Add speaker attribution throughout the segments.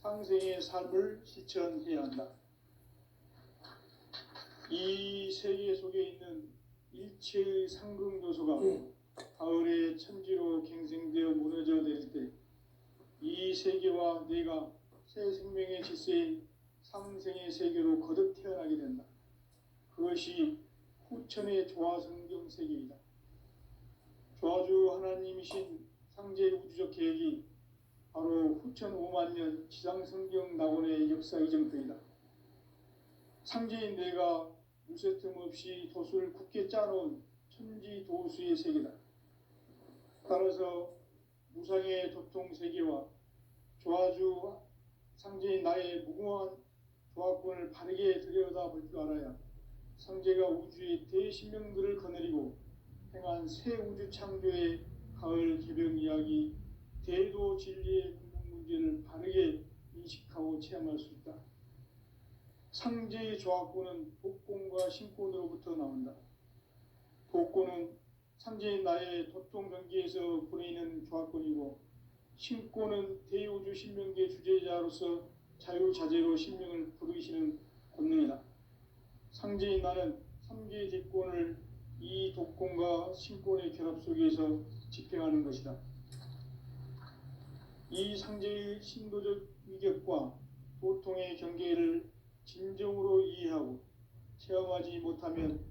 Speaker 1: 상생의 삶을 실천해야 한다. 이 세계 속에 있는 일체의 상극 요소가 가을의 천지로 갱생되어 무너져 내릴 때 이 세계와 내가 새 생명의 질서의 상생의 세계로 거듭 태어나게 된다. 그것이 후천의 조화성경 세계이다. 조화주 하나님이신 상제의 우주적 계획이 바로 후천 5만 년 지상성경 낙원의 역사 이정표이다. 상제인 내가 무쇠 틈 없이 도수를 굳게 짜놓은 천지도수의 세계다. 따라서 무상의 도통세계와 조화주 상제인 나의 무궁한 조화권을 바르게 들여다볼 줄 알아야 상제가 우주의 대신명들을 거느리고 행한 새 우주 창조의 가을 개벽 이야기 대도 진리의 궁극 문제를 바르게 인식하고 체험할 수 있다. 상제의 조화권은 복권과 신권으로부터 나온다. 복권은 상제인 나의 도통 경계에서 보내는 조화권이고 신권은 대우주 신명계 주제자로서 자유자재로 신명을 부르시는 권능이다. 상제인 나는 3개의 대권을 이 독권과 신권의 결합 속에서 집행하는 것이다. 이 상제의 신도적 위격과 도통의 경계를 진정으로 이해하고 체험하지 못하면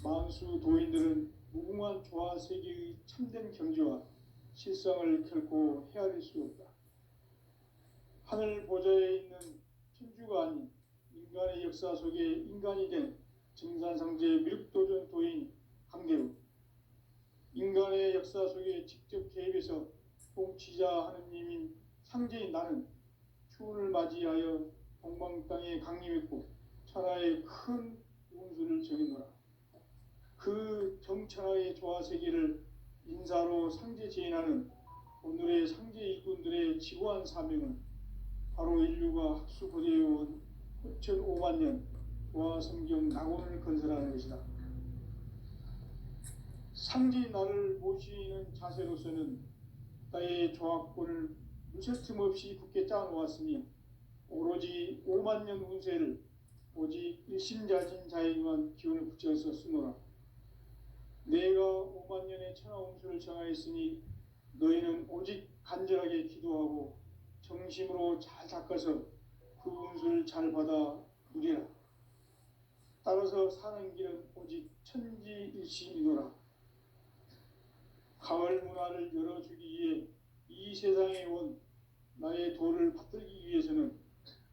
Speaker 1: 만수 도인들은 무궁한 조화 세계의 참된 경지와 실상을 결코 헤아릴 수 없다. 하늘 보좌에 있는 천주가 아닌 인간의 역사 속에 인간이 된 증산상제 미륵도전 도인 강대우, 인간의 역사 속에 직접 개입해서 통치자 하느님인 상제인 나는 추운을 맞이하여 동방 땅에 강림했고 천하의 큰 운수를 정해노라. 그 정천하의 조화세계를 인사로 상제 제인하는 오늘의 상제 일꾼들의 지고한 사명은 바로 인류가 학수고대해온 후천 5만 년 조화성경 낙원을 건설하는 것이다. 상제인 나를 모시는 자세로서는 나의 조화권을 무쇠틈 없이 굳게 짜놓았으니 오로지 5만 년 운세를 오직 일심자진 자에게만 기운을 붙여서 쓰노라. 내가 5만 년의 천하 운수를 정하였으니 너희는 오직 간절하게 기도하고 정심으로 잘 닦아서 그 운수를 잘 받아 누리라. 따라서 사는 길은 오직 천지일심이노라. 가을 문화를 열어주기 위해 이 세상에 온 나의 도를 받들기 위해서는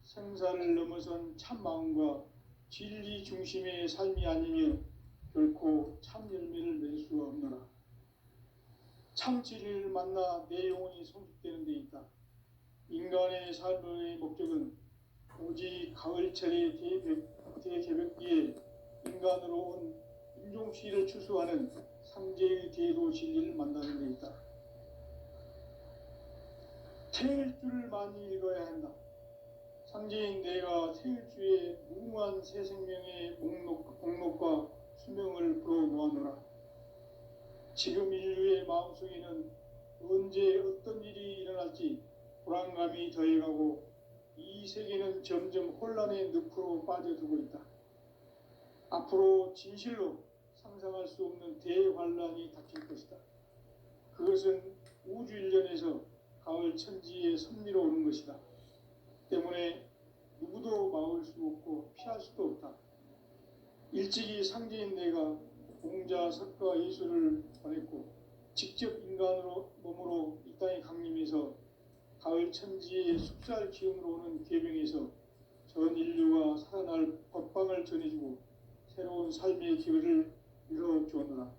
Speaker 1: 생사를 넘어선 참마음과 진리 중심의 삶이 아니면 결코 참 열매를 낼 수가 없노라. 참 진리를 만나 내 영혼이 성숙되는 데 있다. 인간의 삶의 목적은 오직 가을철의 대개벽기에 인간으로 온 인종시를 추수하는 상제의 대도 진리를 만나는 데 있다. 태일주를 많이 읽어야 한다. 상제인 내가 태일주의 무궁한 새 생명의 목록과 수명을 불어놓아노라. 지금 인류의 마음속에는 언제 어떤 일이 일어날지 불안감이 더해가고 이 세계는 점점 혼란의 늪으로 빠져들고 있다. 앞으로 진실로 상상할 수 없는 대환란이 닥칠 것이다. 그것은 우주 일련에서 가을 천지의 섭리로 오는 것이다. 때문에 누구도 막을 수 없고 피할 수도 없다. 일찍이 상제인 내가 공자, 석가, 예수를 보냈고 직접 인간으로 몸으로 이 땅에 강림해서 가을 천지의 숙살 기운으로 오는 계명에서 전 인류가 살아날 법방을 전해주고 새로운 삶의 기회를 이뤄주었노라.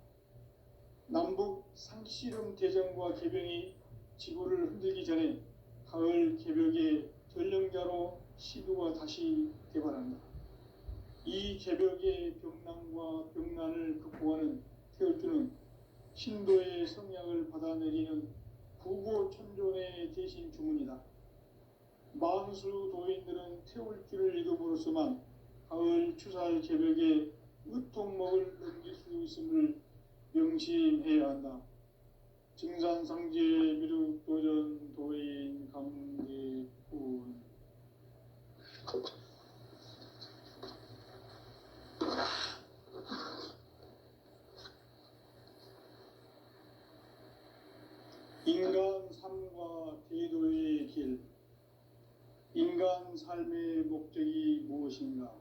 Speaker 1: 남북 상씨름 대전과 개병이 지구를 흔들기 전에 가을 개벽의 전령자로 시두가 다시 개발한다. 이 개벽의 병난과 병난을 극복하는 태울주는 신도의 성약을 받아내리는 구고천존의 대신 주문이다. 만수 도인들은 태울주를 읽음으로써만 가을 추살 개벽의 으통목을 넘길 수 있음을 명심해야 한다. 증산상제 미륵도전 도인 강제군 인간 삶과 대도의 길. 인간 삶의 목적이 무엇인가?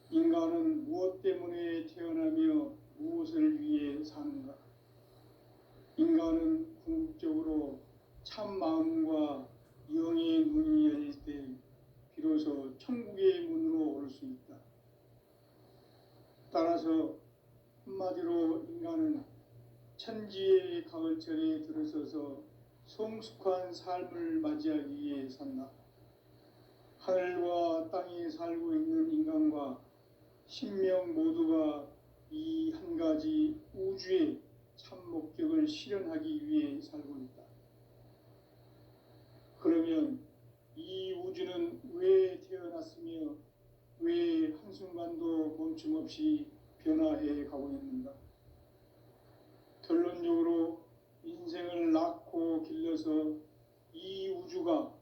Speaker 1: 인간은 무엇 때문에 태어나며 무엇을 위해 사는가? 인간은 궁극적으로 참 마음과 영의 문이 열릴 때 비로소 천국의 문으로 올 수 있다. 따라서 한마디로 인간은 천지의 가을철에 들어서서 성숙한 삶을 맞이하기 위해 산다. 하늘과 땅에 살고 있는 인간과 신명 모두가 이 한 가지 우주의 참 목적을 실현하기 위해 살고 있다. 그러면 이 우주는 왜 태어났으며 왜 한순간도 멈춤없이 변화해 가고 있는가? 결론적으로 인생을 낳고 길러서 이 우주가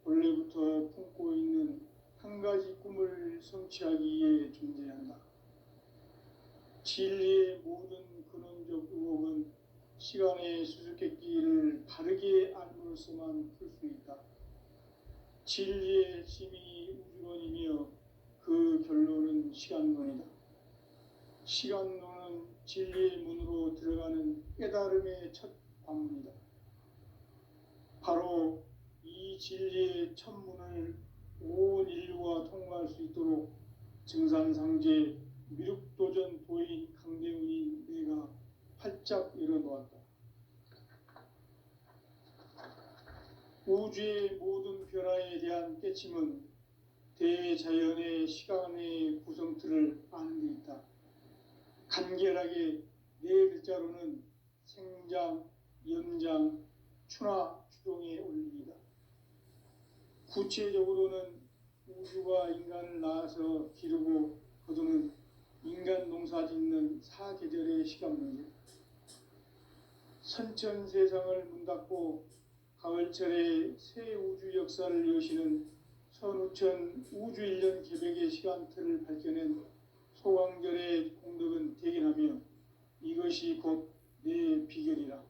Speaker 1: 원래부터 품고 있는 한 가지 꿈을 성취하기 위해 존재한다. 진리의 모든 근원적 의혹은 시간의 수수께끼를 바르게 알므로써만 풀 수 있다. 진리의 핵심이 우주론이며 그 결론은 시간론이다. 시간론은 진리의 문으로 들어가는 깨달음의 첫 관문이다. 바로 이 진리의 첫 문을 온 인류가 통과할 수 있도록 증산상제 미륵도전 도인 강대훈이 내가 활짝 열어놓았다. 우주의 모든 변화에 대한 깨침은 대자연의 시간의 구성틀을 아는 데 있다. 간결하게 네 글자로는 생장, 연장, 추나 추동의 원리이다. 구체적으로는 우주가 인간을 낳아서 기르고 거두는 인간 농사 짓는 사계절의 시간 문제. 선천 세상을 문 닫고 가을철에 새 우주 역사를 여시는 선우천 우주 1년 개백의 시간틀을 밝혀낸 소광절의 공덕은 대견하며 이것이 곧 내 비결이라.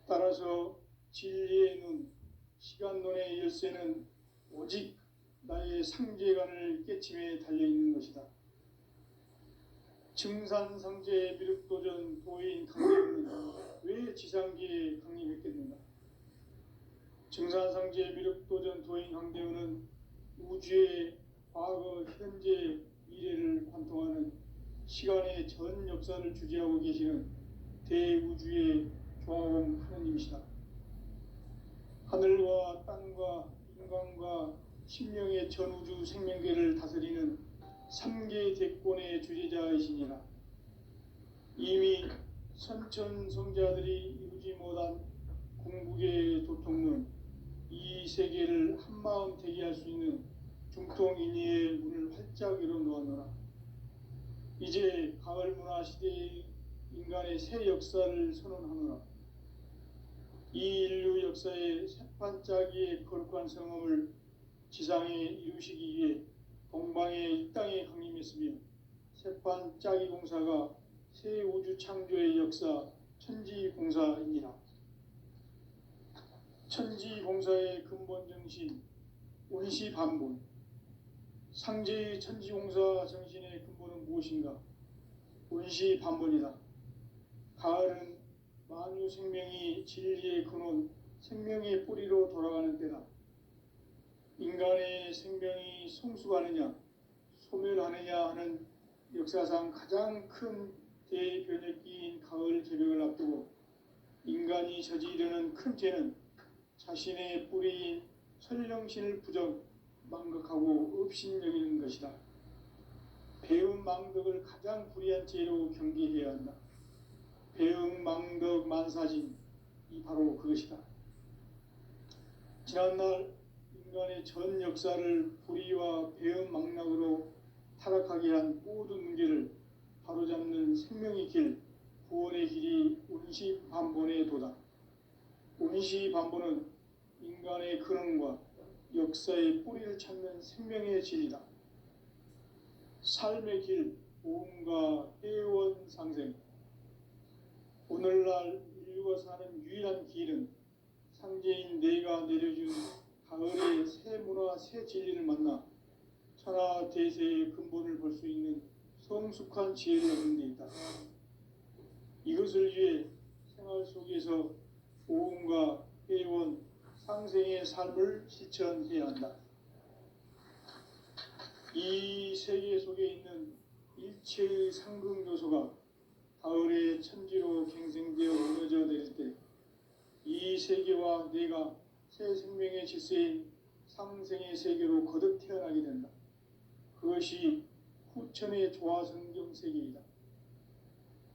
Speaker 1: 따라서 진리의 눈, 시간론의 열쇠는 오직 나의 상제관을 깨침에 달려있는 것이다. 증산상제 미륵도전 도인 강림은 왜 지상기에 강림했겠는가? 증산상제 미륵도전 도인 강대훈은 우주의 과거, 현재, 미래를 관통하는 시간의 전 역사를 주재하고 계시는 대우주의 조화원 하느님이시다. 하늘과 땅과 인간과 신명의 전우주 생명계를 다스리는 3개 대권의 주제자이시니라. 이미 선천성자들이 이루지 못한 궁극의 도통문, 이 세계를 한마음 되게 할 수 있는 중통인의의 문을 활짝 열어놓았노라. 이제 가을 문화 시대의 인간의 새 역사를 선언하노라. 이 인류 역사의 새반짝이의 거룩한 성험을 지상에 이루시기 위해 동방의 이 땅에 강림했으며 새반짝이 공사가 새 우주 창조의 역사 천지공사이니라. 천지공사의 근본 정신 운시반본. 상제의 천지공사 정신의 근본은 무엇인가? 운시반본이다. 가을은 만유 생명이 진리의 근원, 생명의 뿌리로 돌아가는 때다. 인간의 생명이 성숙하느냐, 소멸하느냐 하는 역사상 가장 큰 대변혁기인 가을 개벽을 앞두고 인간이 저지르는 큰 죄는 자신의 뿌리인 설령신을 부정, 망각하고 업신여기는 것이다. 배움 망덕을 가장 불의한 죄로 경계해야 한다. 배움 망덕 만사진, 이 바로 그것이다. 지난날 인간의 전 역사를 불의와 배움 망락으로 타락하게 한 모든 문제를 바로잡는 생명의 길, 구원의 길이 운시반본의 도다. 운시반본은 인간의 근원과 역사의 뿌리를 찾는 생명의 진리다. 삶의 길, 모험과 회원 상생. 오늘날 인류가 사는 유일한 길은 상제인 내가 내려준 가을의 새 문화, 새 진리를 만나 천하 대세의 근본을 볼 수 있는 성숙한 지혜를 얻는 데 있다. 이것을 위해 생활 속에서 모험과 회원, 상생의 삶을 실천해야 한다. 이 세계 속에 있는 일체의 상극 요소가 가을의 천지로 갱생되어 무너져 내릴 때 이 세계와 내가 새 생명의 질서인 상생의 세계로 거듭 태어나게 된다. 그것이 후천의 조화성경 세계이다.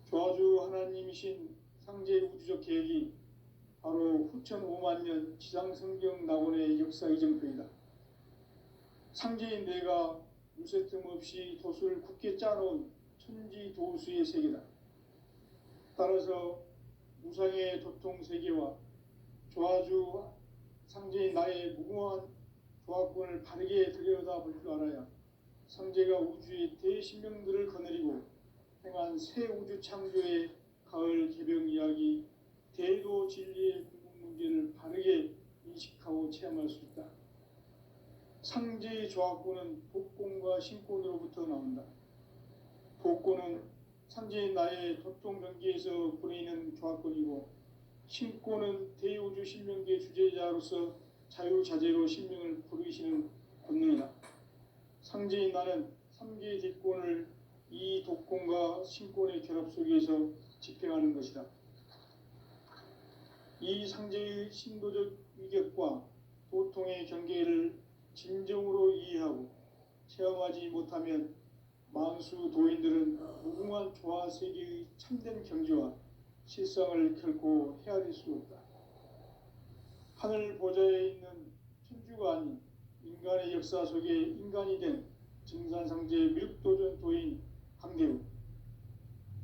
Speaker 1: 조화주 하나님이신 상제 우주적 계획이 바로 후천 5만 년 지상성경 낙원의 역사 이정표이다. 상제인 내가 무쇠틈 없이 도수를 굳게 짜놓은 천지도수의 세계다. 따라서 무상의 도통 세계와 조화주 상제인 나의 무궁한 조화권을 바르게 들여다볼 줄 알아야 상제가 우주의 대신명들을 거느리고 행한 새 우주 창조의 가을 개병 이야기, 대도 진리의 궁극 문제를 바르게 인식하고 체험할 수 있다. 상제의 조화권은 복권과 신권으로부터 나온다. 복권은 상제인 나의 도통 경계에서 보내는 조화권이고, 신권은 대우주 신명계 주제자로서 자유자재로 신명을 부르시는 권능이다. 상제인 나는 3개의 뒷권을 이 독권과 신권의 결합 속에서 집행하는 것이다. 이 상제의 신도적 위격과 도통의 경계를 진정으로 이해하고 체험하지 못하면 만수 도인들은 무궁한 조화 세계의 참된 경지와 실상을 결코 헤아릴 수 없다. 하늘 보좌에 있는 천주가 아닌 인간의 역사 속에 인간이 된 증산상제 밀도전 도인 강대우,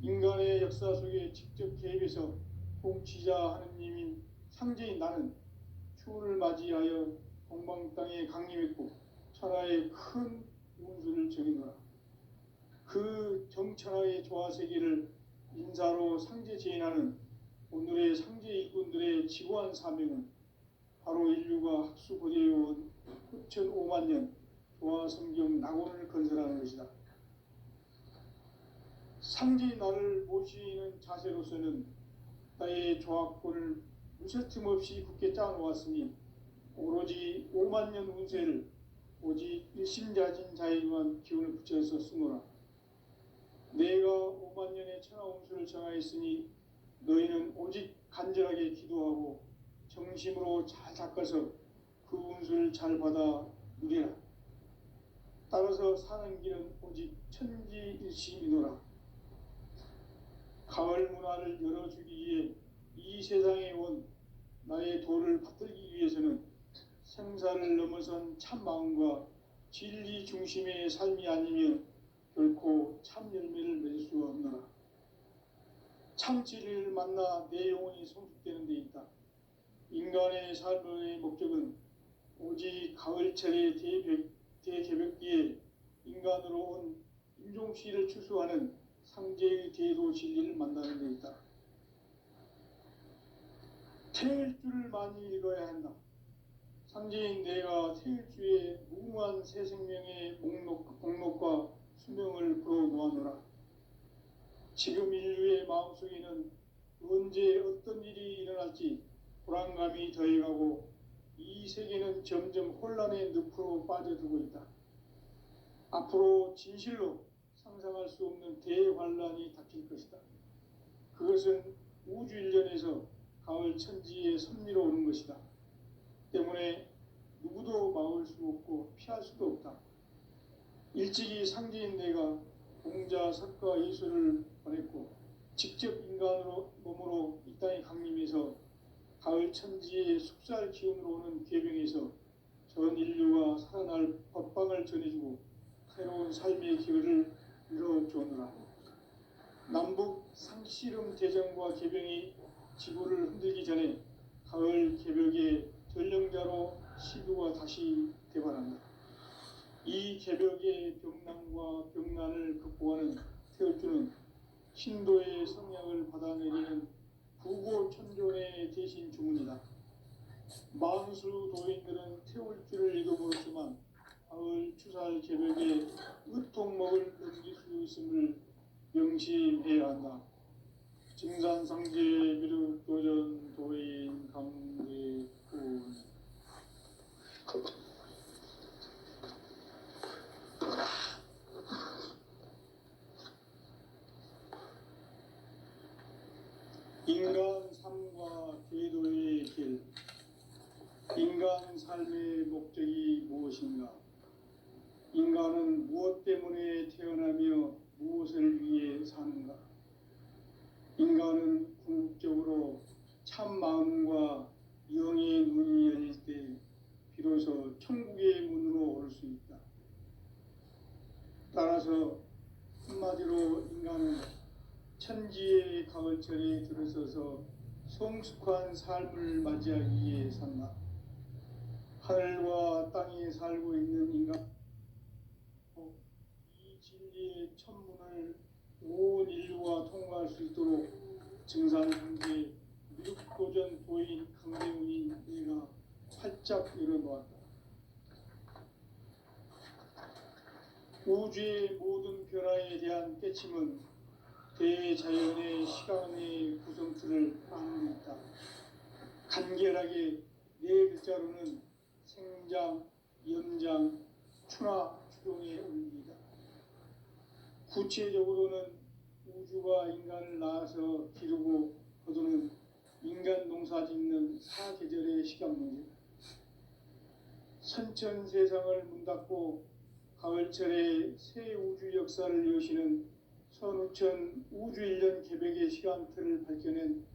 Speaker 1: 인간의 역사 속에 직접 개입해서 통치자 하느님인 상제인 나는 추운을 맞이하여 동방 땅에 강림했고 천하의 큰 운수를 정해노라. 그 정천하의 조화세계를 인사로 상제 제인하는 오늘의 상제 일꾼들의 지고한 사명은 바로 인류가 학수고대해온 후천 5만 년 조화성경 낙원을 건설하는 것이다. 상제인 나를 모시는 자세로서는 나의 조화권을 무쇠틈 없이 굳게 짜놓았으니 오로지 5만 년 운세를 오직 일심자진 자에게만 기운을 붙여서 쓰노라. 내가 5만 년의 천하 운수를 정하였으니 너희는 오직 간절하게 기도하고 정심으로 잘 닦아서 그 운수를 잘 받아 누리라. 따라서 사는 길은 오직 천지일심이노라. 가을 문화를 열어주기 위해 이 세상에 온 나의 도를 받들기 위해서는 생사를 넘어선 참마음과 진리 중심의 삶이 아니면 결코 참 열매를 맺을 수 없노라. 참 진리를 만나 내 영혼이 성숙되는 데 있다. 인간의 삶의 목적은 오직 가을철의 대개벽기에 인간으로 온 인종시를 추수하는 상제의 대도 진리를 만나는 데 있다. 태일주를 많이 읽어야 한다. 상제인 내가 태일주의 무궁한 새 생명의 목록과 수명을 불어놓아노라. 지금 인류의 마음속에는 언제 어떤 일이 일어날지 불안감이 더해가고 이 세계는 점점 혼란의 늪으로 빠져들고 있다. 앞으로 진실로 상상할 수 없는 대환란이 닥칠 것이다. 그것은 우주 일련에서 가을 천지의 섭리로 오는 것이다. 때문에 누구도 막을 수 없고 피할 수도 없다. 일찍이 상제인 내가 공자, 석가, 예수를 보냈고 직접 인간으로 몸으로 이 땅에 강림해서 가을 천지의 숙살 기운으로 오는 계병에서 전 인류가 살아날 법방을 전해주고 새로운 삶의 기회를 이뤄주느라. 남북 상씨름 대전과 계병이 지구를 흔들기 전에 가을 개벽의 전령자로 시도가 다시 이 개벽의 병난과 병난을 극복하는 태울주는 신도의 성약을 받아내리는 부고천존의 대신 주문이다. 만수 도인들은 태울주를 읽어보았지만 가을 추살 개벽에 으통먹을 넘길 수 있음을 명심해야 한다. 증산상제 미륵도전 도인 강대군. 인간 삶과 궤도의 길. 인간 삶의 목적이 무엇인가? 인간은 무엇 때문에 태어나며 무엇을 위해 사는가? 인간은 궁극적으로 참 마음과 영의 눈이 열릴 때 비로소 천국의 문으로 올 수 있다. 따라서 한마디로 인간은 천지의 가을철에 들어서서 성숙한 삶을 맞이하기 위해 산다. 하늘과 땅에 살고 있는 인간, 이 진리의 천문을 온 인류가 통과할 수 있도록 증산상제 미륵도전 도인 강대훈이 내가 활짝 열어놓았다. 우주의 모든 변화에 대한 깨침은 대자연의 시간의 구성틀을 안고 있다. 간결하게 네 글자로는 생장, 연장, 추나 추동의 원리이다. 구체적으로는 우주가 인간을 낳아서 기르고 거두는 인간 농사 짓는 사계절의 시간 문제. 선천 세상을 문 닫고 가을철에 새 우주 역사를 여시는 선우천 우주일년 개벽의 시간틀을 밝혀낸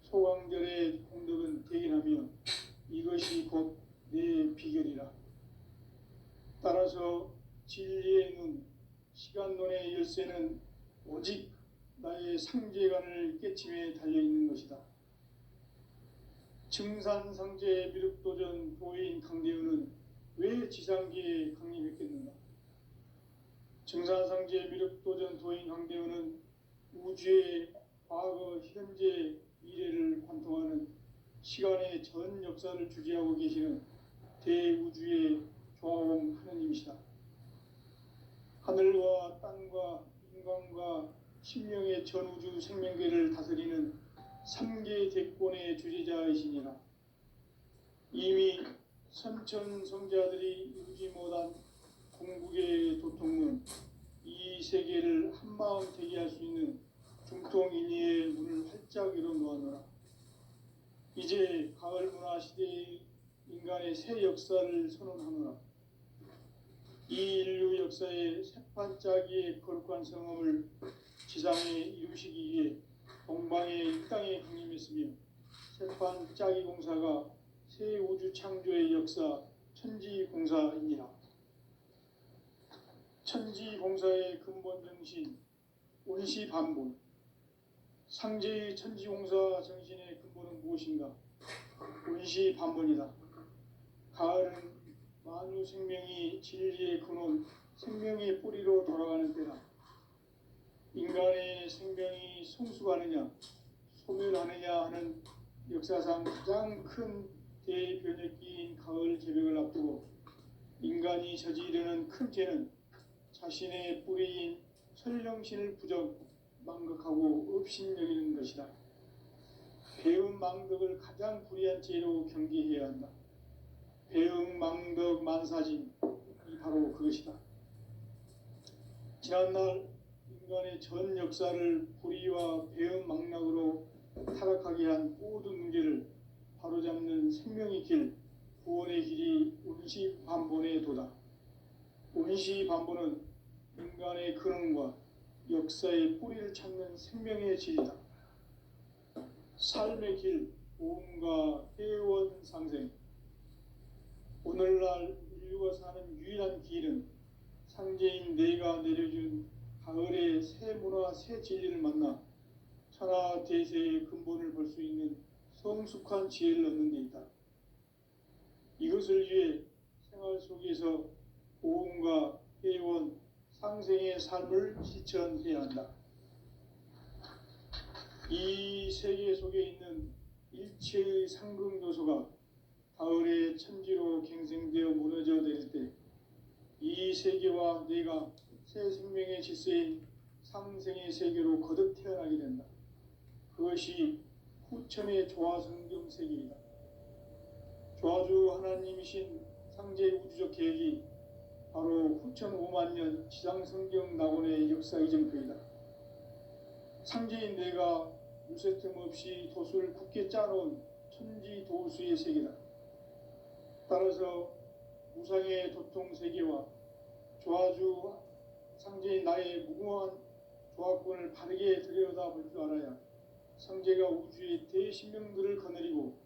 Speaker 1: 소강절의 공덕은 대견하며 이것이 곧 내 비결이라. 따라서 진리의 눈, 시간론의 열쇠는 오직 나의 상제관을 깨침에 달려있는 것이다. 증산상제 미륵도전 도인 강대훈은 왜 지상계에 강림했겠는가? 증산상제 미륵도전 도인 강대훈은 우주의 과거, 현재, 미래를 관통하는 시간의 전 역사를 주재하고 계시는 대우주의 조화공 하느님이시다. 하늘과 땅과 인간과 신명의 전우주 생명계를 다스리는 삼계 대권의 주재자이시니라. 이미 선천 성자들이 이루지 못한 궁극의 도통문, 이 세계를 한마음 되게 할 수 있는 중통인의의 문을 활짝 열어놓았노라. 이제 가을 문화 시대의 인간의 새 역사를 선언하노라. 이 인류 역사의 새판짜기의 거룩한 성험을 지상에 이루시기 위해 동방의 이 땅에 강림했으며 새판짜기 공사가 새 우주 창조의 역사 천지공사이니라. 천지공사의 근본 정신 온시반본. 상제의 천지공사 정신의 근본은 무엇인가? 온시반본이다. 가을은 만유 생명이 진리의 근원, 생명의 뿌리로 돌아가는 때다. 인간의 생명이 성숙하느냐, 소멸하느냐 하는 역사상 가장 큰 대변혁기인 가을 개벽을 앞두고 인간이 저지르는 큰 죄는 자신의 뿌리인 설령신을 부정, 망극하고 업신여기는 것이다. 배움 망덕을 가장 불의한 죄로 경계해야 한다. 배움 망덕 만사진이 바로 그것이다. 지난날 인간의 전 역사를 불의와 배움 망락으로 타락하게 한 모든 문제를 바로잡는 생명의 길, 구원의 길이 온시반본의 도다. 온시반본은 인간의 근원과 역사의 뿌리를 찾는 생명의 질이다. 삶의 길, 보험과 회원상생. 오늘날 인류가 사는 유일한 길은 상제인 내가 내려준 가을의 새 문화, 새 진리를 만나 천하 대세의 근본을 볼 수 있는 성숙한 지혜를 얻는 데 있다. 이것을 위해 생활 속에서 고음과 해온 상생의 삶을 실천해야 한다. 이 세계 속에 있는 일체의 상극 요소가 가을의 천지로 갱생되어 무너져 내릴 때 이 세계와 내가 새 생명의 질서인 상생의 세계로 거듭 태어나게 된다. 그것이 후천의 조화성경 세계이다. 조화주 하나님이신 상제의 우주적 계획이 바로 후천 5만 년 지상성경 낙원의 역사 이정표이다. 상제인 내가 무쇠틈 없이 도수를 굳게 짜놓은 천지 도수의 세계다. 따라서 무상의 도통 세계와 조화주 상제인 나의 무궁한 조화권을 바르게 들여다볼 줄 알아야 상제가 우주의 대신명들을 거느리고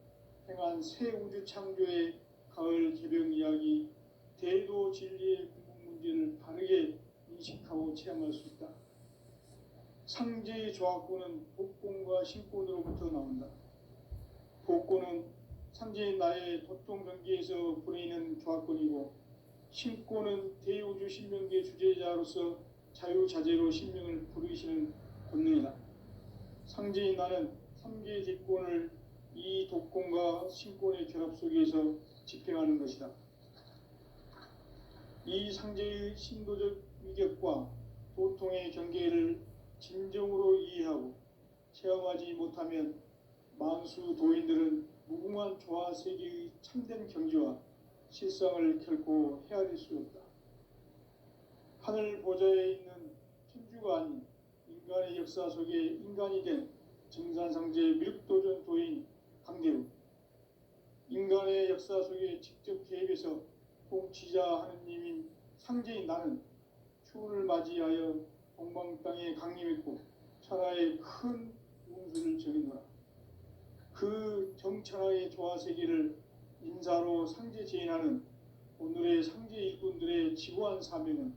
Speaker 1: 행한 새 우주 창조의 가을 개병 이야기, 대도 진리의 궁극 문제를 바르게 인식하고 체험할 수 있다. 상제의 조화권은 복권과 신권으로부터 나온다. 복권은 상제인 나의 도통 경계에서 보내는 조화권이고, 신권은 대우주 신명계 주제자로서 자유자재로 신명을 부르시는 권능이다. 상제인 나는 3개의 뒷권을 이 독권과 신권의 결합 속에서 집행하는 것이다. 이 상제의 신도적 위격과 도통의 경계를 진정으로 이해하고 체험하지 못하면 만수 도인들은 무궁한 조화 세계의 참된 경지와 실상을 결코 헤아릴 수 없다. 하늘 보좌에 있는 천주가 아닌 인간의 역사 속에 인간이 된 증산상제 밀도전 도인 강대우, 인간의 역사 속에 직접 개입해서 통치자 하느님인 상제인 나는 추운을 맞이하여 동방 땅에 강림했고 천하의 큰 운수를 정해노라. 그 정천하의 조화세계를 인사로 상제 제인하는 오늘의 상제 일꾼들의 지구한 사명은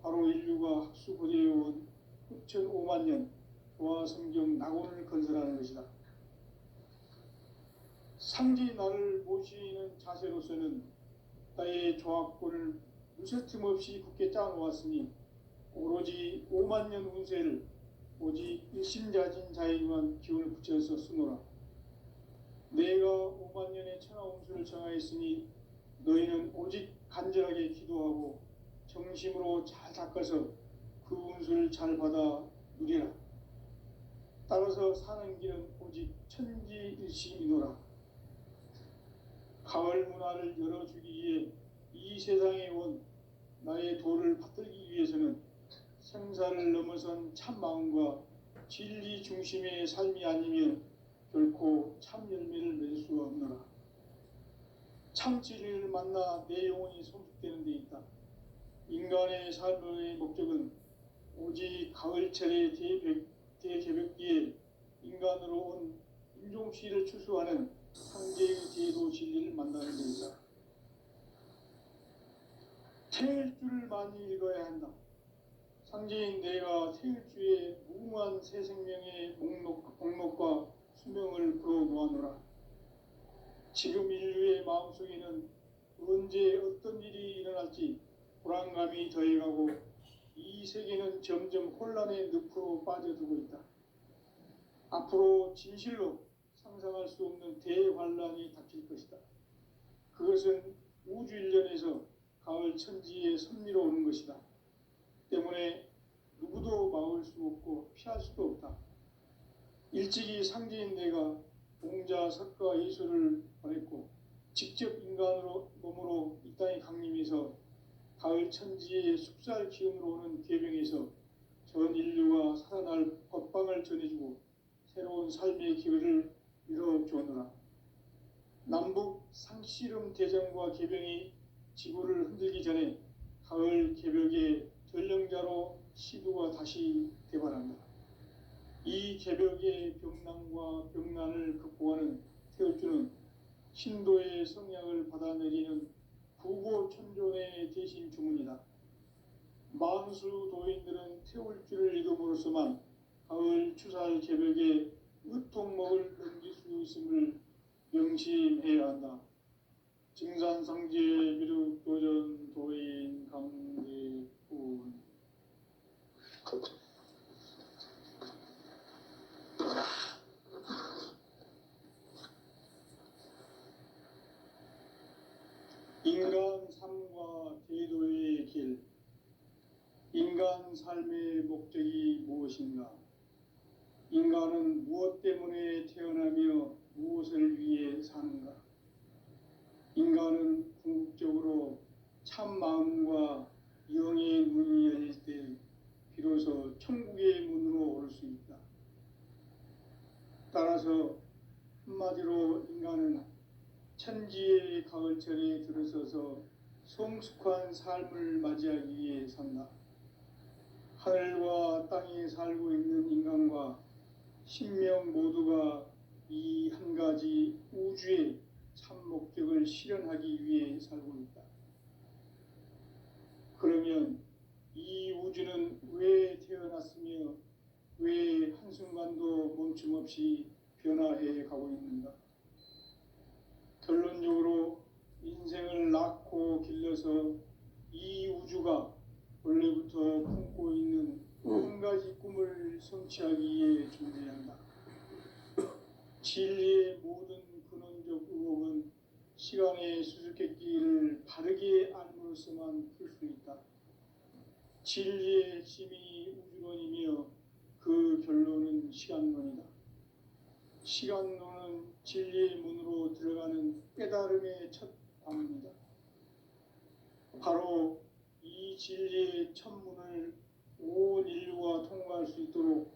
Speaker 1: 바로 인류가 학수고대해온 후천 5만 년 조화성경 낙원을 건설하는 것이다. 상제의 나를 모시는 자세로서는 나의 조화권을 무쇠틈 없이 굳게 짜놓았으니 오로지 5만 년 운세를 오직 일심자진 자에게만 기운을 붙여서 쓰노라. 내가 5만 년의 천하 운수를 정하였으니 너희는 오직 간절하게 기도하고 정심으로 잘 닦아서 그 운수를 잘 받아 누리라. 따라서 사는 길은 오직 천지일심이노라. 가을 문화를 열어주기 위해 이 세상에 온 나의 도를 받들기 위해서는 생사를 넘어선 참 마음과 진리 중심의 삶이 아니면 결코 참 열매를 맺을 수가 없노라. 참 진리를 만나 내 영혼이 성숙되는 데 있다. 인간의 삶의 목적은 오직 가을철의 대개벽기에 인간으로 온 인종시를 추수하는 상제의 제도 진리를 만나는 데 있다. 태일주를 많이 읽어야 한다. 상제인 내가 태일주의 무궁한 새 생명의 목록과 수명을 풀어놓아노라. 지금 인류의 마음속에는 언제 어떤 일이 일어날지 불안감이 더해가고 이 세계는 점점 혼란의 늪으로 빠져들고 있다. 앞으로 진실로 상상할 수 없는 대환란이 닥칠 것이다. 그것은 우주 일련에서 가을 천지에 섭리로 오는 것이다. 때문에 누구도 막을 수 없고 피할 수도 없다. 일찍이 상제인 내가 공자, 석가, 예수를 보냈고 직접 인간으로 몸으로 이 땅에 강림해서 가을 천지의 숙살 기운으로 오는 괴병에서 전 인류가 살아날 법방을 전해주고 새로운 삶의 기회를 이뤄주었노라. 남북 상씨름 대전과 개병이 지구를 흔들기 전에 가을 개벽의 전령자로 시두가 다시 대발한다. 이 개벽의 병난과 병난을 극복하는 태울주는 신도의 성약을 받아내리는 부고천존의 대신 주문이다. 만수 도인들은 태울주를 읽음으로써만 가을 추살 개벽의 으통목을 넘길 수 있음을 명심해야 한다. 증산상제 미륵도전 도인 위대한 삶과 대도의 길. 인간 삶의 목적이 무엇인가? 인간은 무엇 때문에 태어나며 무엇을 위해 사는가? 인간은 궁극적으로 참 마음과 영의 문이 열릴 때 비로소 천국의 문으로 오를 수 있다. 따라서 한마디로 인간은 천지의 가을철에 들어서서 성숙한 삶을 맞이하기 위해 산다. 하늘과 땅에 살고 있는 인간과 신명 모두가 이 한 가지 우주의 참 목적을 실현하기 위해 살고 있다. 그러면 이 우주는 왜 태어났으며 왜 한순간도 멈춤 없이 변화해 가고 있는가? 결론적으로 인생을 낳고 길러서 이 우주가 원래부터 품고 있는 한 가지 꿈을 성취하기 위해 존재한다. 진리의 모든 근원적 의혹은 시간의 수수께끼를 바르게 알므로써만 풀 수 있다. 진리의 핵심이 우주론이며 그 결론은 시간론이다. 시간론은 진리의 문으로 들어가는 깨달음의 첫 방문이다. 바로 이 진리의 첫 문을 온 인류가 통과할 수 있도록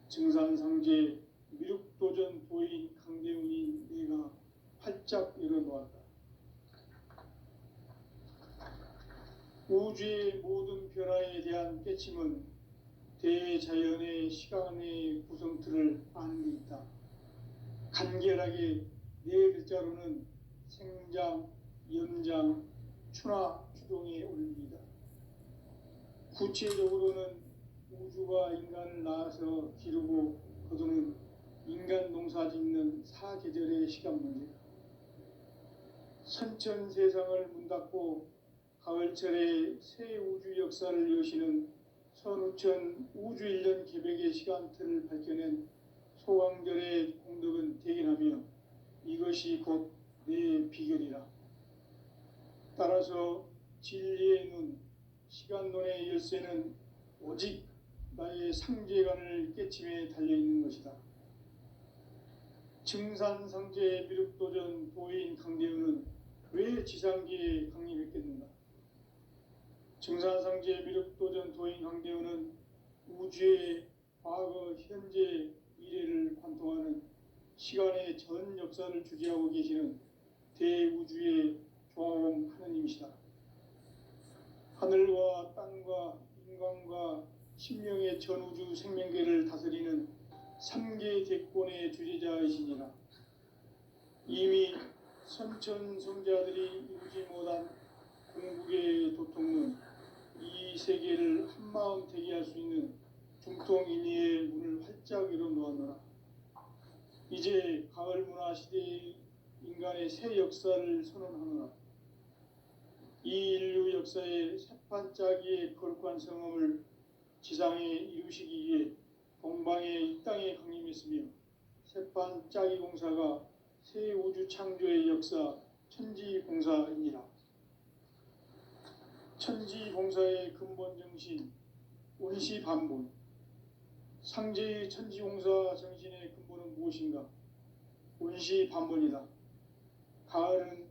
Speaker 1: 증산상제 미륵도전 도인 강대훈이 내가 활짝 열어놓았다. 우주의 모든 변화에 대한 깨침은 대자연의 시간의 구성틀을 아는 데 있다. 간결하게 네 글자로는 생장, 연장, 추나 추동의 원리이다. 구체적으로는 우주가 인간을 낳아서 기르고 거두는 인간 농사 짓는 사계절의 시간 문제다. 선천 세상을 문 닫고 가을철에 새 우주 역사를 여시는 선우천 우주 1년 개백의 시간틀을 밝혀낸 소강절의 공덕은 대견하며 이것이 곧 내 비결이라. 따라서 진리의 눈, 시간론의 열쇠는 오직 나의 상제관을 깨침에 달려있는 것이다. 증산상제 미륵도전 도인 강대훈은 왜 지상계에 강림했겠는가? 증산상제 미륵도전 도인 강대훈은 우주의 과거, 현재, 미래를 관통하는 시간의 전 역사를 주재하고 계시는 대우주의 조화원 하느님이시다. 하늘과 땅과 인간과 신명의 전우주 생명계를 다스리는 3계 대권의 주재자이시니라. 이미 선천성자들이 이루지 못한 궁극의 도통은 이 세계를 한마음 되게 할 수 있는 중통인의의 문을 활짝 열어놓았노라. 이제 가을 문화 시대의 인간의 새 역사를 선언하노라. 이 인류 역사의 새판짜기의 거룩한 성험을 지상에 이루시기 위해 동방의 이 땅에 강림했으며 새판짜기 공사가 새 우주 창조의 역사 천지공사이니라. 천지공사의 근본 정신 운시반본. 상제의 천지공사 정신의 근본은 무엇인가? 운시반본이다. 가을은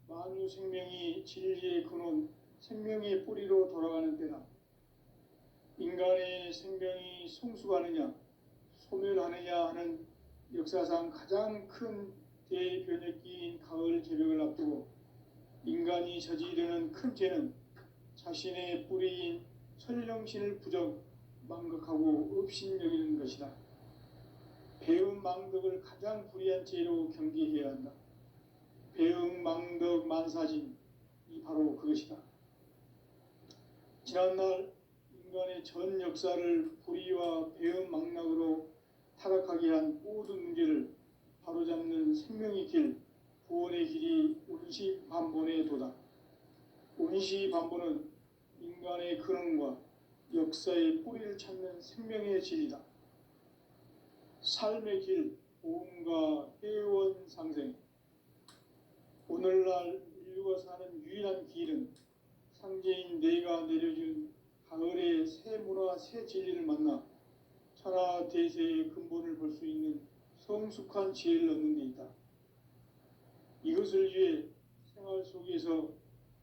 Speaker 1: 만유 생명이 진리의 근원, 생명의 뿌리로 돌아가는 때다. 인간의 생명이 성숙하느냐, 소멸하느냐 하는 역사상 가장 큰 대변혁기인 가을 개벽을 앞두고 인간이 저지르는 큰 죄는 자신의 뿌리인 설령신을 부정, 망극하고 업신여기는 것이다. 배움 망덕을 가장 불의한 죄로 경계해야 한다. 배움 망덕 만사진이 바로 그것이다. 지난날 인간의 전 역사를 불의와 배움 망락으로 타락하게 한 모든 문제를 바로잡는 생명의 길, 구원의 길이 운시반본의 도다. 운시반본은 인간의 근원과 역사의 뿌리를 찾는 생명의 진리다. 삶의 길, 보험과 회원 상생. 오늘날 인류가 사는 유일한 길은 상제인 내가 내려준 가을의 새 문화, 새 진리를 만나 천하 대세의 근본을 볼 수 있는 성숙한 지혜를 얻는 데 있다. 이것을 위해 생활 속에서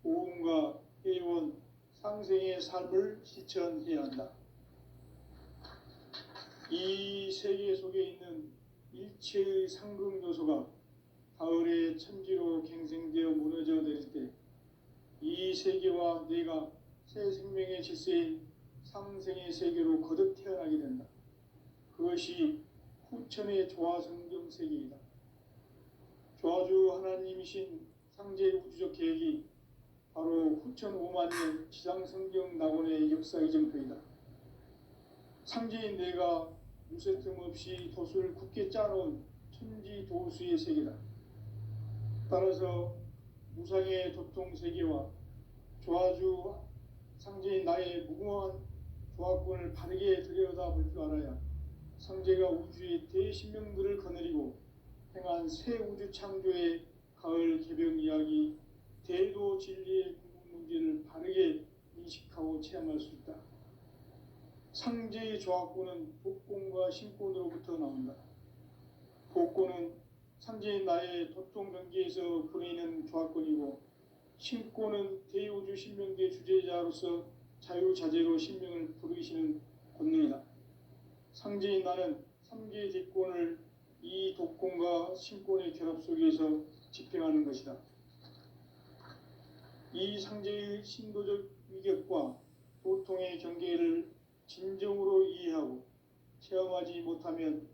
Speaker 1: 오음과 회원, 상생의 삶을 실천해야 한다. 이 세계 속에 있는 일체의 상극 요소가 가을의 천지로 갱생되어 무너져 내릴 때 이 세계와 내가 새 생명의 질서인 상생의 세계로 거듭 태어나게 된다. 그것이 후천의 조화성경 세계이다. 조화주 하나님이신 상제의 우주적 계획이 바로 후천 5만 년 지상성경 낙원의 역사의 정표이다. 상제인 내가 무쇠 틈 없이 도수를 굳게 짜놓은 천지 도수의 세계다. 따라서 무상의 도통 세계와 조화주 상제인 나의 무궁한 조화권을 바르게 들여다볼 줄 알아야 상제가 우주의 대신명들을 거느리고 행한 새 우주 창조의 가을 개벽 이야기, 대도 진리의 궁극 문제를 바르게 인식하고 체험할 수 있다. 상제의 조화권은 복권과 신권으로부터 나온다. 복권은 상제인 나의 도통 경계에서 그리는 조화권이고, 신권은 대우주 신명계 주제자로서 자유자재로 신명을 부르시는 권능이다. 상제인 나는 3개의 뒷권을 이 독권과 신권의 결합 속에서 집행하는 것이다. 이 상제의 신도적 위격과 도통의 경계를 진정으로 이해하고 체험하지 못하면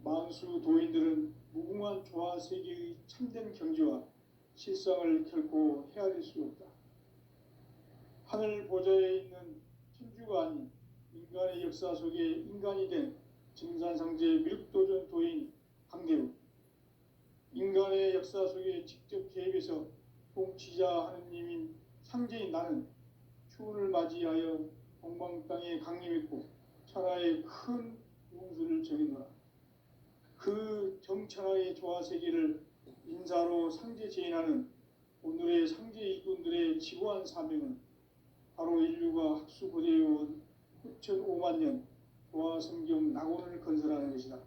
Speaker 1: 만수 도인들은 무궁한 조화 세계의 참된 경지와 실상을 결코 헤아릴 수 없다. 하늘 보좌에 있는 천주가 아닌 인간의 역사 속에 인간이 된 증산상제 미륵도전 도인 강대우, 인간의 역사 속에 직접 개입해서 통치자 하느님인 상제인 나는 추운을 맞이하여 동방 땅에 강림했고 천하의 큰 운수를 정해노라. 그 정천하의 조화세계를 인사로 상제 제인하는 오늘의 상제 이군들의 지고한 사명은 바로 인류가 학수고대해온 후천 5만 년 조화성경 낙원을 건설하는 것이다.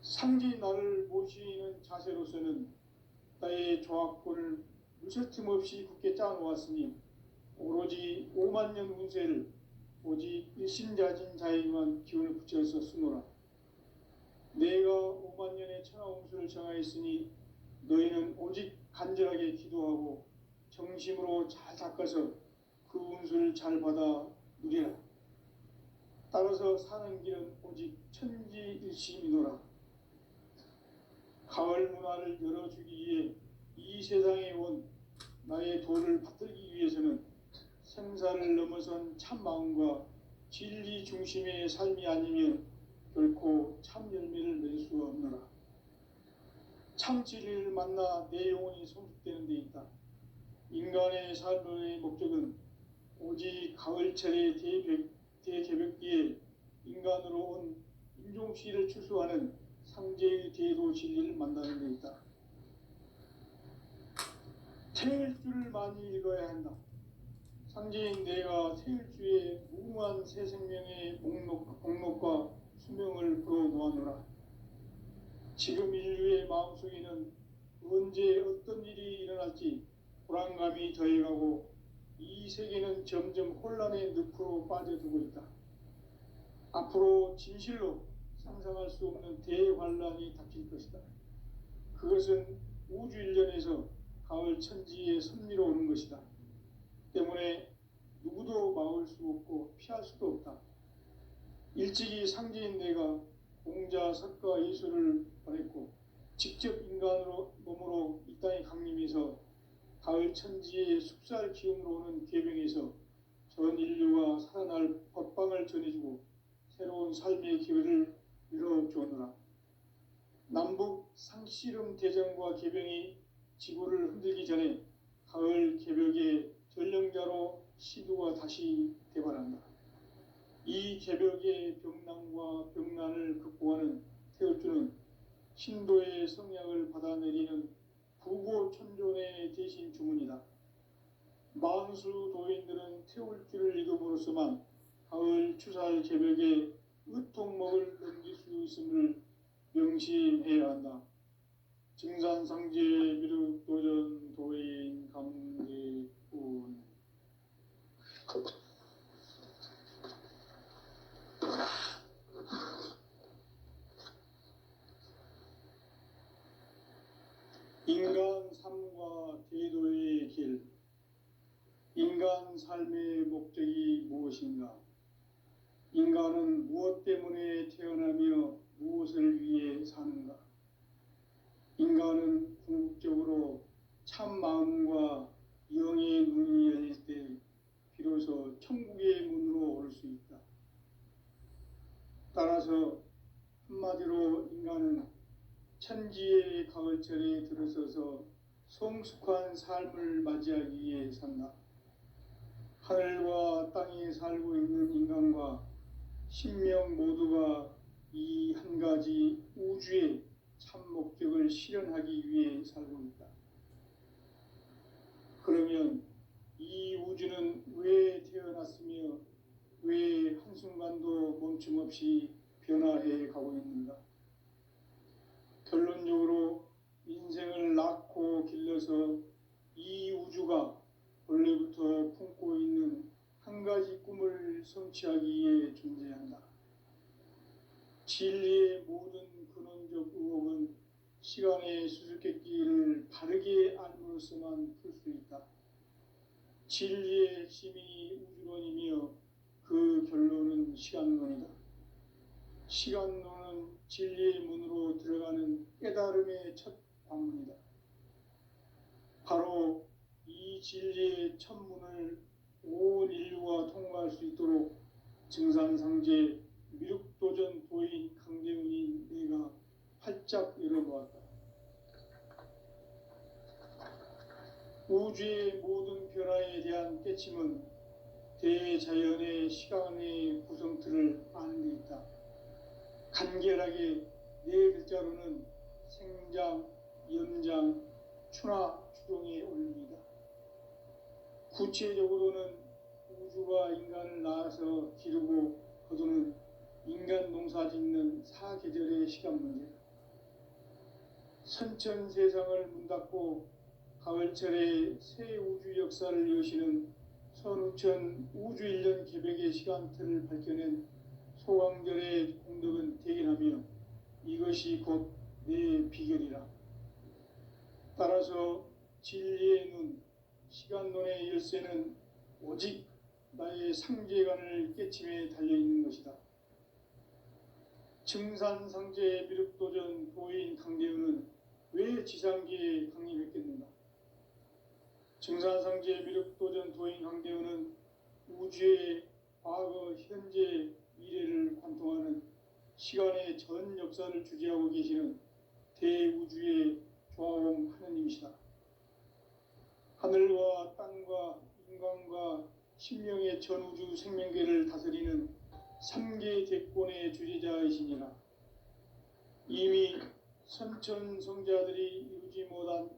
Speaker 1: 상제인 나를 모시는 자세로서는 나의 조화권을 무쇠틈 없이 굳게 짜놓았으니 오로지 5만 년 운세를 오직 일심자진 자에게만 기운을 붙여서 쓰노라. 내가 5만 년의 천하 운수를 정하였으니 너희는 오직 간절하게 기도하고 정심으로 잘 닦아서 그 운수를 잘 받아 누리라. 따라서 사는 길은 오직 천지일심이노라. 가을 문화를 열어주기 위해 이 세상에 온 나의 도를 받들기 위해서는 생사를 넘어선 참 마음과 진리 중심의 삶이 아니면 결코 참 열매를 맺을 수가 없노라. 참 진리를 만나 내 영혼이 성숙되는 데 있다. 인간의 삶의 목적은 오직 가을철의 대개벽기에 인간으로 온 인종시를 추수하는 상제의 대도 진리를 만나는 데 있다. 태일주를 많이 읽어야 한다. 상제인 내가 태일주의 무궁한 새 생명의 목록과 수명을 풀어놓아노라. 지금 인류의 마음속에는 언제 어떤 일이 일어날지 불안감이 더해가고 이 세계는 점점 혼란의 늪으로 빠져들고 있다. 앞으로 진실로 상상할 수 없는 대환란이 닥칠 것이다. 그것은 우주 일련에서 가을 천지의 섭리로 오는 것이다. 때문에 누구도 막을 수 없고 피할 수도 없다. 일찍이 상제인 내가 공자, 석가, 예수를 보냈고 직접 인간으로 몸으로 이 땅에 강림해서 가을 천지의 숙살 기운으로 오는 계병에서 전 인류가 살아날 법방을 전해주고 새로운 삶의 기회를 열어주었노라. 남북 상씨름 대전과 계병이 지구를 흔들기 전에 가을 개벽의 전령자로 시두가 다시 대발한다. 이 개벽의 병난과 병난을 극복하는 태울주는 신도의 성약을 받아내리는 구고천존의 대신 주문이다. 만수 도인들은 태울 줄을 읽음으로써만 가을 추살 개벽에 으통먹을 넘길 수 있음을 명심해야 한다. 증산상제 미륵도전 도인 강제군. 인간 삶과 대도의 길. 인간 삶의 목적이 무엇인가? 인간은 무엇 때문에 태어나며 무엇을 위해 사는가? 인간은 궁극적으로 참 마음과 영의 눈이 열릴 때 비로소 천국의 문으로 오를 수 있다. 따라서 한마디로 인간은 천지의 가을철에 들어서서 성숙한 삶을 맞이하기 위해 산다. 하늘과 땅에 살고 있는 인간과 신명 모두가 이 한 가지 우주의 참 목적을 실현하기 위해 살고 있다. 그러면 이 우주는 왜 태어났으며 왜 한순간도 멈춤 없이 변화해 가고 있는가? 결론적으로 인생을 낳고 길러서 이 우주가 원래부터 품고 있는 한 가지 꿈을 성취하기 위해 존재한다. 진리의 모든 근원적 의혹은 시간의 수수께끼를 바르게 알므로써만 풀 수 있다. 진리의 핵심이 우주론이며 그 결론은 시간론이다. 시간론은 진리의 문으로 들어가는 깨달음의 첫 관문이다. 바로 이 진리의 첫 문을 온 인류가 통과할 수 있도록 증산상제 미륵도전 도인 강대훈인 내가 활짝 열어보았다. 우주의 모든 변화에 대한 깨침은 대자연의 시간의 구성틀을 아는 데 있다. 간결하게 네 글자로는 생장, 연장, 추나 추동의 원리이다. 구체적으로는 우주가 인간을 낳아서 기르고 거두는 인간 농사 짓는 사계절의 시간 문제다. 선천 세상을 문닫고 가을철에 새 우주 역사를 여시는 선우천 우주 1년 개벽의 시간틀을 밝혀낸 소강절의 공덕은 대견하며 이것이 곧 내 비결이라. 따라서 진리의 눈, 시간론의 열쇠는 오직 나의 상제관을 깨침에 달려있는 것이다. 증산상제 미륵도전 도인 강대훈은 왜 지상계에 강림했겠는가? 증산상제 미륵도전 도인 강대훈은 우주의 과거, 현재, 미래를 관통하는 시간의 전 역사를 주재하고 계시는 대우주의 조화음 하느님이시다. 하늘과 땅과 인간과 신명의 전우주 생명계를 다스리는 3계 대권의 주재자이시니라. 이미 선천성자들이 이루지 못한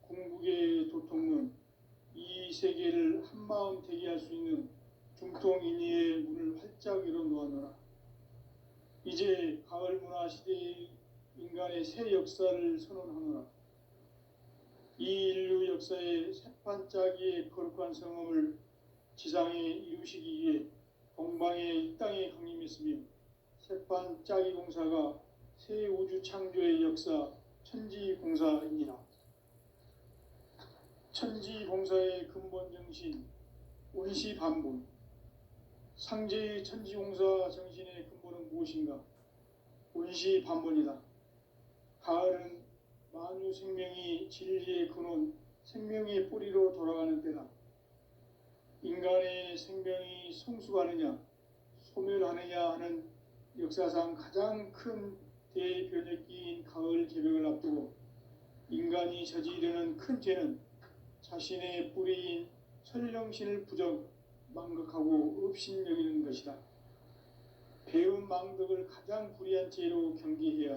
Speaker 1: 궁극의 도통문, 이 세계를 한마음 되게 할 수 있는 중통인의의 문을 활짝 열어놓아노라. 이제 가을 문화 시대의 인간의 새 역사를 선언하노라. 이 인류 역사의 새판짜기의 거룩한 성험을 지상에 이루시기 위해 동방의 이 땅에 강림했으며 새판짜기 공사가 새 우주 창조의 역사 천지공사이니라. 천지공사의 근본 정신 운시반분. 상제의 천지공사 정신의 근본은 무엇인가? 운시반분이다. 가을은 만유 생명이 진리의 근원, 생명의 뿌리로 돌아가는 때다. 인간의 생명이 성숙하느냐, 소멸하느냐 하는 역사상 가장 큰 대변혁기인 가을 개벽을 앞두고 인간이 저지르는 큰 죄는 자신의 뿌리인 설령신을 부정, 망각하고 업신여기는 것이다. 배운 망덕을 가장 불의한 죄로 경계해야 한다.